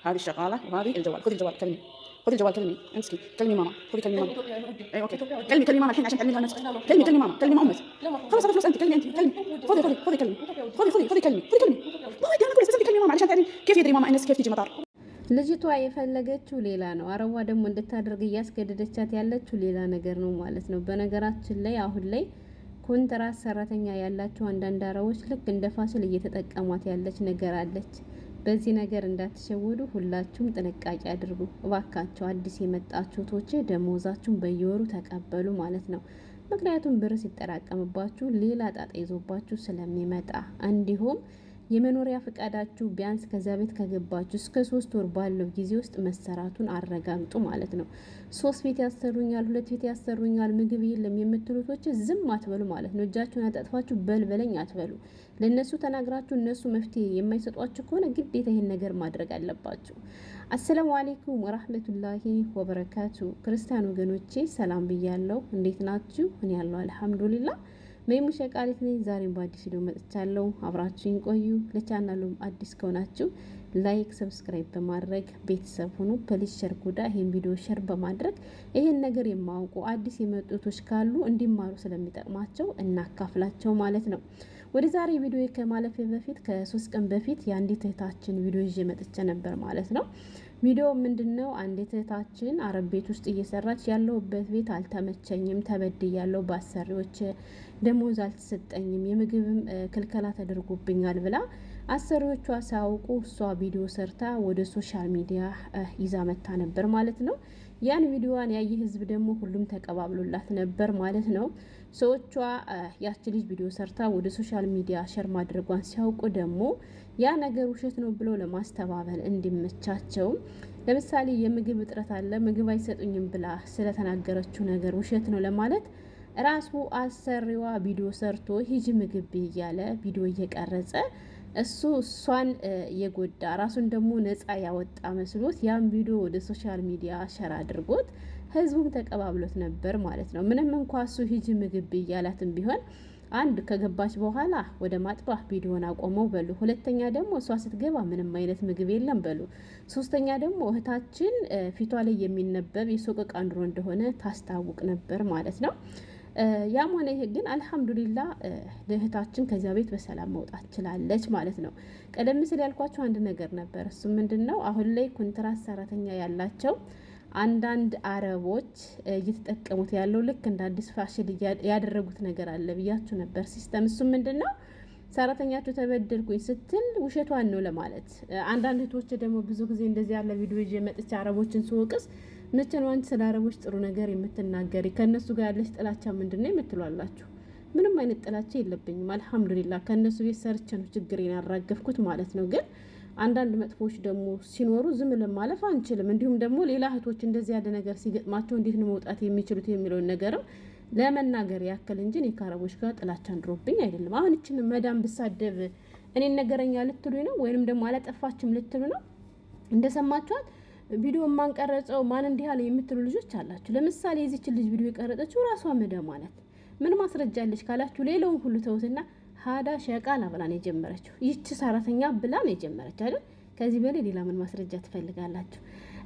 هذه الشغاله وهذه الجوال. خذي الجوال كلمي، خذي الجوال كلمي، امسكي كلمي ماما، خذي كلمي ماما. اي اوكي كلمي ماما الحين عشان تعلميها نفسك. كلمي ماما، كلمي امك. خلاص فلوس انت كلمي، انت كلمي. خذي كلمي، خذي كلمي. ما ودي انا كل اسبوع كلمي ماما عشان تعلمي كيف يدري ماما انس كيف تيجي مطار. ልጅቷ የፈለገችው ሌላ ነው። አረቧ ደግሞ እንድታደርግ እያስገደደቻት ያለችው ሌላ ነገር ነው ማለት ነው። በነገራችን ላይ አሁን ላይ ኮንትራት ሰራተኛ ያላቸው አንዳንድ አረቦች ልክ እንደ ፋሲል እየተጠቀሟት ያለች ነገር አለች። በዚህ ነገር እንዳትሸወዱ ሁላችሁም ጥንቃቄ አድርጉ እባካችሁ። አዲስ የመጣችሁ ቶቼ ደሞዛችሁን በየወሩ ተቀበሉ ማለት ነው። ምክንያቱም ብር ሲጠራቀምባችሁ ሌላ ጣጣ ይዞባችሁ ስለሚመጣ እንዲሁም የመኖሪያ ፈቃዳችሁ ቢያንስ ከዛ ቤት ከገባችሁ እስከ 3 ወር ባለው ጊዜ ውስጥ መሰራቱን አረጋግጡ ማለት ነው። 3 ቤት ያሰሩኛል፣ 2 ቤት ያሰሩኛል፣ ምግብ የለም የምትሉቶች ዝም አትበሉ ማለት ነው። እጃችሁን አጣጥፋችሁ በልበለኝ አትበሉ። ለነሱ ተናግራችሁ እነሱ መፍትሄ የማይሰጧችሁ ከሆነ ግዴታ ይሄን ነገር ማድረግ አለባችሁ። አሰላሙ አለይኩም ወራህመቱላሂ ወበረካቱ። ክርስቲያን ወገኖቼ ሰላም ብያለሁ። እንዴት ናችሁ? እኔ ያለው አልሐምዱሊላህ መይሙ ሸቃሊት ነኝ። ዛሬም በአዲስ ቪዲዮ መጥቻለሁ። አብራችሁኝ ቆዩ። ለቻናሉም አዲስ ከሆናችሁ ላይክ፣ ሰብስክራይብ በማድረግ ቤተሰብ ሁኑ። ፕሊዝ ሸር ጉዳ ይሄን ቪዲዮ ሸር በማድረግ ይሄን ነገር የማውቁ አዲስ የመጡቶች ካሉ እንዲማሩ ስለሚጠቅማቸው እናካፍላቸው ማለት ነው። ወደ ዛሬ ቪዲዮ ከማለፌ በፊት ከ3 ቀን በፊት የአንዲት እህታችን ቪዲዮ ይዤ መጥቼ ነበር ማለት ነው። ቪዲዮ ምንድነው? አንዲት እህታችን አረብ ቤት ውስጥ እየሰራች ያለውበት ቤት አልተመቸኝም፣ ተበድያለሁ፣ በአሰሪዎች ደሞዝ አልተሰጠኝም፣ የምግብም ክልከላ ተደርጎብኛል ብላ አሰሪዎቿ ሳያውቁ እሷ ቪዲዮ ሰርታ ወደ ሶሻል ሚዲያ ይዛ መታ ነበር ማለት ነው። ያን ቪዲዮዋን ያየ ህዝብ ደግሞ ሁሉም ተቀባብሎላት ነበር ማለት ነው። ሰዎቿ ያቺ ልጅ ቪዲዮ ሰርታ ወደ ሶሻል ሚዲያ ሸር ማድረጓን ሲያውቁ ደግሞ ያ ነገር ውሸት ነው ብሎ ለማስተባበል እንዲመቻቸው፣ ለምሳሌ የምግብ እጥረት አለ ምግብ አይሰጡኝም ብላ ስለተናገረችው ነገር ውሸት ነው ለማለት ራሱ አሰሪዋ ቪዲዮ ሰርቶ ሂጂ ምግብ እያለ ቪዲዮ እየቀረጸ እሷን የጎዳ ራሱን ደግሞ ነፃ ያወጣ መስሎት ያን ቪዲዮ ወደ ሶሻል ሚዲያ ሸር አድርጎት ህዝቡም ተቀባብሎት ነበር ማለት ነው። ምንም እንኳን እሱ ሂጂ ምግብ እያላትም ቢሆን አንድ ከገባች በኋላ ወደ ማጥፋት ቪዲዮን አቆመው በሉ። ሁለተኛ ደግሞ እሷ ስትገባ ምንም አይነት ምግብ የለም በሉ። ሶስተኛ ደግሞ እህታችን ፊቷ ላይ የሚነበብ የሶቀቅ አንድሮ እንደሆነ ታስታውቅ ነበር ማለት ነው። ያም ሆነ ይሄ ግን አልሐምዱሊላህ ለእህታችን ከዚያ ቤት በሰላም መውጣት ችላለች ማለት ነው። ቀደም ሲል ያልኳቸው አንድ ነገር ነበር። እሱ ምንድነው? አሁን ላይ ኮንትራት ሰራተኛ ያላቸው አንዳንድ አረቦች እየተጠቀሙት ያለው ልክ እንደ አዲስ ፋሽን ያደረጉት ነገር አለ ብያችሁ ነበር ሲስተም። እሱ ምንድነው? ሰራተኛችሁ ተበደልኩኝ ስትል ውሸቷን ነው ለማለት። አንዳንድ እህቶች ደግሞ ብዙ ጊዜ እንደዚህ ያለ ቪዲዮ ይዤ መጥቼ አረቦችን ስወቅስ መቼ ነው አንቺ ስለ አረቦች ጥሩ ነገር የምትናገሪ? ከነሱ ጋር ያለሽ ጥላቻ ምንድነው የምትሏላችሁ? ምንም አይነት ጥላቻ የለብኝም አልሐምዱሊላህ። ከነሱ ቤት ሰርቼ ነው ችግሬን ያራገፍኩት ማለት ነው። ግን አንዳንድ መጥፎች ደግሞ ሲኖሩ ዝም ለማለፍ አንችልም። እንዲሁም ደግሞ ሌላ እህቶች እንደዚህ ያለ ነገር ሲገጥማቸው እንዴት ነው መውጣት የሚችሉት የሚለውን ነገርም ለመናገር ያክል እንጂ እኔ ከአረቦች ጋር ጥላቻ እንድሮብኝ አይደለም። አሁን እችን መዳም ብሳደብ እኔን ነገረኛ ልትሉ ነው? ወይንም ደግሞ አላጠፋችም ልትሉ ነው? እንደሰማችኋት ቪዲዮ ማንቀረጸው ማን እንዲህ አለ የምትሉ ልጆች አላችሁ። ለምሳሌ የዚችን ልጅ ቪዲዮ የቀረጸችው ራሷ መዳም ማለት ምን ማስረጃ አለች ካላችሁ ሌላውን ሁሉ ተውትና ሀዳ ሸቃላ ብላ ነው የጀመረችው። ይህች ሰራተኛ ብላ ነው የጀመረች አይደል? ከዚህ በላይ ሌላ ምን ማስረጃ ትፈልጋላችሁ?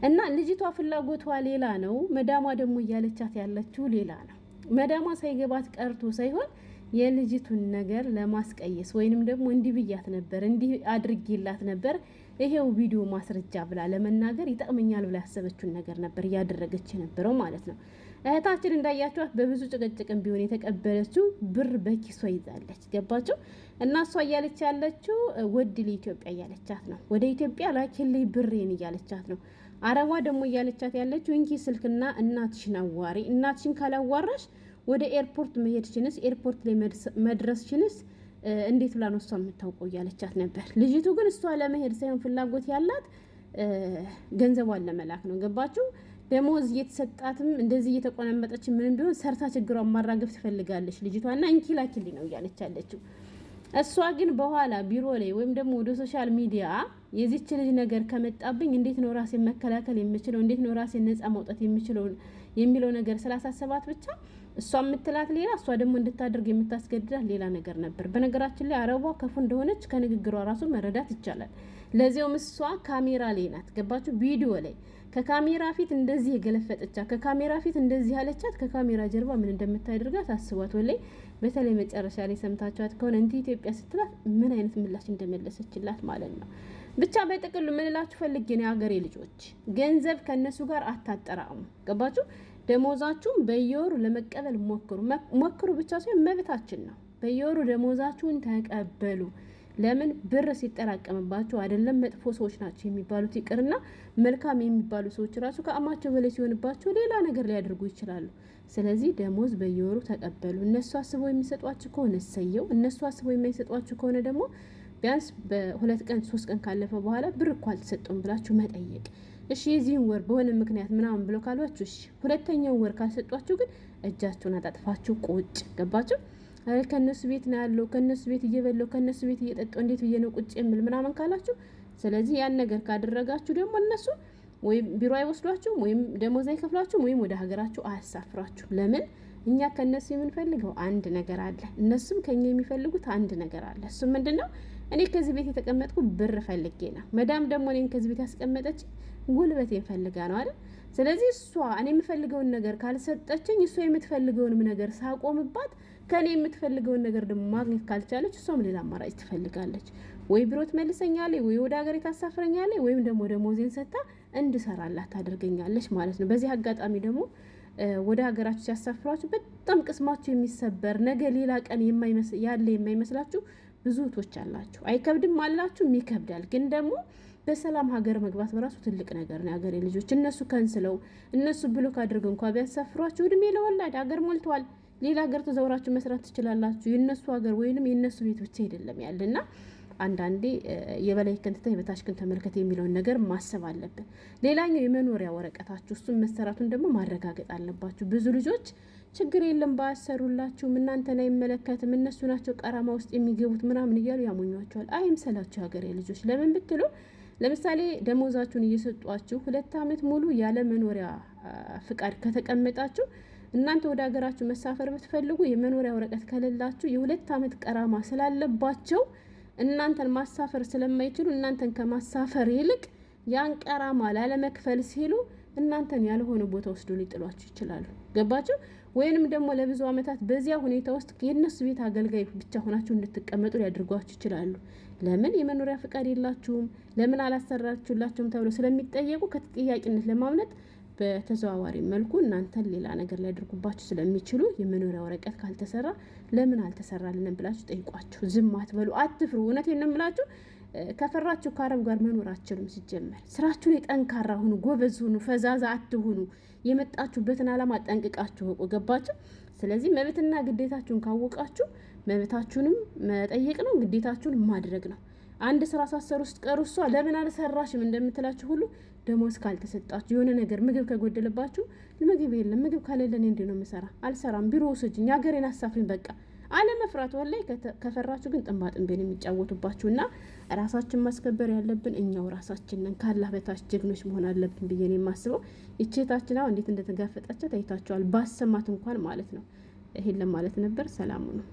እና ልጅቷ ፍላጎቷ ሌላ ነው፣ መዳሟ ደግሞ እያለቻት ያለችው ሌላ ነው። መዳሟ ሳይገባት ቀርቶ ሳይሆን የልጅቱን ነገር ለማስቀየስ ወይንም ደግሞ እንዲህ ብያት ነበር እንዲህ አድርጌላት ነበር ይሄው ቪዲዮ ማስረጃ ብላ ለመናገር ይጠቅመኛል ብላ ያሰበችውን ነገር ነበር እያደረገች የነበረው ማለት ነው። እህታችን እንዳያችኋት በብዙ ጭቅጭቅም ቢሆን የተቀበለችው ብር በኪሷ ይዛለች። ገባችሁ? እና እሷ እያለች ያለችው ወድ ለኢትዮጵያ እያለቻት ነው። ወደ ኢትዮጵያ ላኪልኝ ብሬን እያለቻት ነው። አረቧ ደግሞ እያለቻት ያለችው እንኪ ስልክና እናትሽን አዋሪ፣ እናትሽን ካላዋራሽ ወደ ኤርፖርት መሄድሽንስ ኤርፖርት ላይ መድረስሽንስ እንዴት ብላ ነው እሷ የምታውቀው እያለቻት ነበር። ልጅቱ ግን እሷ ለመሄድ ሳይሆን ፍላጎት ያላት ገንዘቧን ለመላክ ነው። ገባችሁ? ደሞዝ እየተሰጣትም እንደዚህ እየተቆነመጠች ምንም ቢሆን ሰርታ ችግሯን ማራገፍ ትፈልጋለች ልጅቷና እንኪ ላኪልኝ ነው እያለች ያለችው። እሷ ግን በኋላ ቢሮ ላይ ወይም ደግሞ ወደ ሶሻል ሚዲያ የዚች ልጅ ነገር ከመጣብኝ እንዴት ነው ራሴን መከላከል የምችለው፣ እንዴት ነው ራሴን ነፃ ማውጣት የምችለው የሚለው ነገር ስላሳሰባት ብቻ እሷ የምትላት ሌላ፣ እሷ ደግሞ እንድታደርግ የምታስገድዳት ሌላ ነገር ነበር። በነገራችን ላይ አረቧ ክፉ እንደሆነች ከንግግሯ ራሱ መረዳት ይቻላል። ለዚያውም እሷ ካሜራ ላይ ናት። ገባችሁ? ቪዲዮ ላይ ከካሜራ ፊት እንደዚህ የገለፈጠቻት፣ ከካሜራ ፊት እንደዚህ ያለቻት፣ ከካሜራ ጀርባ ምን እንደምታደርጋት አስቧት። ወላይ በተለይ መጨረሻ ላይ ሰምታችኋት ከሆነ እንዲ ኢትዮጵያ ስትላት ምን አይነት ምላሽ እንደመለሰችላት ማለት ነው። ብቻ በጥቅሉ ምን እላችሁ ፈልጌ ነው የሀገሬ ልጆች፣ ገንዘብ ከነሱ ጋር አታጠራሙ። ገባችሁ? ደሞዛችሁን በየወሩ ለመቀበል ሞክሩ ብቻ ሳይሆን መብታችን ነው። በየወሩ ደሞዛችሁን ተቀበሉ። ለምን ብር ሲጠራቀምባቸው አይደለም መጥፎ ሰዎች ናቸው የሚባሉት ይቅርና መልካም የሚባሉ ሰዎች ራሱ ከአማቸው በላይ ሲሆንባቸው ሌላ ነገር ሊያደርጉ ይችላሉ። ስለዚህ ደሞዝ በየወሩ ተቀበሉ። እነሱ አስበው የሚሰጧችሁ ከሆነ እሰየው፣ እነሱ አስበው የማይሰጧችሁ ከሆነ ደግሞ ቢያንስ በ2 ቀን 3 ቀን ካለፈ በኋላ ብር እኮ አልተሰጠውም ብላችሁ መጠየቅ። እሺ የዚህን ወር በሆነ ምክንያት ምናምን ብለው ካሏችሁ እሺ፣ ሁለተኛው ወር ካልሰጧችሁ ግን እጃችሁን አጣጥፋችሁ ቁጭ። ገባችሁ? ከነሱ ቤት ነው ያለው፣ ከነሱ ቤት እየበለው፣ ከነሱ ቤት እየጠጣው እንዴት ብዬ ነው ቁጭ የምል ምናምን ካላችሁ፣ ስለዚህ ያን ነገር ካደረጋችሁ ደግሞ እነሱ ወይም ቢሮ አይወስዷችሁም፣ ወይም ደሞዝ አይከፍሏችሁም፣ ወይም ወደ ሀገራችሁ አያሳፍራችሁ። ለምን? እኛ ከነሱ የምንፈልገው አንድ ነገር አለ፣ እነሱም ከኛ የሚፈልጉት አንድ ነገር አለ። እሱም ምንድነው? እኔ ከዚህ ቤት የተቀመጥኩ ብር ፈልጌ ነው። መዳም ደግሞ እኔን ከዚህ ቤት ያስቀመጠች ጉልበቴን ፈልጋ ነው አይደል? ስለዚህ እሷ እኔ የምፈልገውን ነገር ካልሰጠችኝ፣ እሷ የምትፈልገውንም ነገር ሳቆምባት፣ ከኔ የምትፈልገውን ነገር ደግሞ ማግኘት ካልቻለች፣ እሷም ሌላ አማራጭ ትፈልጋለች። ወይ ቢሮ ትመልሰኛለች፣ ወይ ወደ ሀገሬ ታሳፍረኛለች፣ ወይም ደግሞ ደሞዜን ሰጥታ እንድሰራላት ታደርገኛለች ማለት ነው። በዚህ አጋጣሚ ደግሞ ወደ ሀገራችሁ ሲያሳፍሯችሁ በጣም ቅስማችሁ የሚሰበር ነገ ሌላ ቀን ያለ የማይመስላችሁ ብዙ እህቶች አላችሁ። አይከብድም አላችሁም፣ ይከብዳል። ግን ደግሞ በሰላም ሀገር መግባት በራሱ ትልቅ ነገር ነው። ሀገሬ ልጆች እነሱ ከንስለው እነሱ ብሎክ አድርገው እንኳ ቢያሳፍሯችሁ እድሜ ለወላድ ሀገር ሞልተዋል። ሌላ ሀገር ተዘውራችሁ መስራት ትችላላችሁ። የነሱ ሀገር ወይንም የነሱ ቤት ብቻ አይደለም ያለና አንዳንዴ የበላይ ከንተታ የበታች ከን ተመልከተ የሚለውን ነገር ማሰብ አለብን። ሌላኛው የመኖሪያ ወረቀታችሁ እሱን መሰራቱን ደግሞ ማረጋገጥ አለባችሁ። ብዙ ልጆች ችግር የለም ባያሰሩላችሁም እናንተን አይመለከትም እነሱ ናቸው ቀራማ ውስጥ የሚገቡት ምናምን እያሉ ያሞኟቸዋል። አይምሰላችሁ ሀገሬ ልጆች። ለምን ብትሉ ለምሳሌ ደሞዛችሁን እየሰጧችሁ 2 ዓመት ሙሉ ያለ መኖሪያ ፍቃድ ከተቀመጣችሁ እናንተ ወደ ሀገራችሁ መሳፈር ብትፈልጉ የመኖሪያ ወረቀት ከሌላችሁ የ2 ዓመት ቀራማ ስላለባቸው እናንተን ማሳፈር ስለማይችሉ እናንተን ከማሳፈር ይልቅ ያን ቀራማ ላለመክፈል ሲሉ እናንተን ያልሆነ ቦታ ወስዶ ሊጥሏችሁ ይችላሉ። ገባችሁ? ወይንም ደግሞ ለብዙ ዓመታት በዚያ ሁኔታ ውስጥ የነሱ ቤት አገልጋይ ብቻ ሆናችሁ እንድትቀመጡ ሊያደርጓችሁ ይችላሉ። ለምን? የመኖሪያ ፍቃድ የላችሁም፣ ለምን አላሰራችሁላችሁም ተብሎ ስለሚጠየቁ ከተጠያቂነት ለማምለጥ በተዘዋዋሪ መልኩ እናንተን ሌላ ነገር ሊያደርጉባችሁ ስለሚችሉ የመኖሪያ ወረቀት ካልተሰራ ለምን አልተሰራልንም ብላችሁ ጠይቋችሁ። ዝም አትበሉ፣ አትፍሩ። እውነቴን ነው የምላችሁ። ከፈራችሁ ከአረብ ጋር መኖር አትችሉም። ሲጀመር ስራችሁ ላይ ጠንካራ ሁኑ፣ ጎበዝ ሁኑ፣ ፈዛዛ አትሁኑ። የመጣችሁበትን ዓላማ ጠንቅቃችሁ ወቁ። ገባችሁ? ስለዚህ መብትና ግዴታችሁን ካወቃችሁ መብታችሁንም መጠየቅ ነው፣ ግዴታችሁን ማድረግ ነው። አንድ ስራ ሳሰሩ ውስጥ ቀሩ እሷ ለምን አልሰራሽም እንደምትላችሁ ሁሉ ደሞዝ ካልተሰጣችሁ የሆነ ነገር ምግብ ከጎደለባችሁ ምግብ የለም ምግብ ካለለን እንዴ ነው የምሰራ አልሰራም ቢሮ ወስጅኝ ሀገሬን አሳፍሪኝ በቃ አለመፍራት ወላይ ከፈራችሁ ግን ጥንባጥንቤን የሚጫወቱባችሁና ራሳችን ማስከበር ያለብን እኛው ራሳችን ነን። ካላህ በታች ጀግኖች መሆን አለብን ብዬ ነው የማስበው። እቺታችን አሁን እንዴት እንደተጋፈጣቻት አይታችኋል። ባሰማት እንኳን ማለት ነው። ይሄን ለማለት ነበር። ሰላሙ ነው።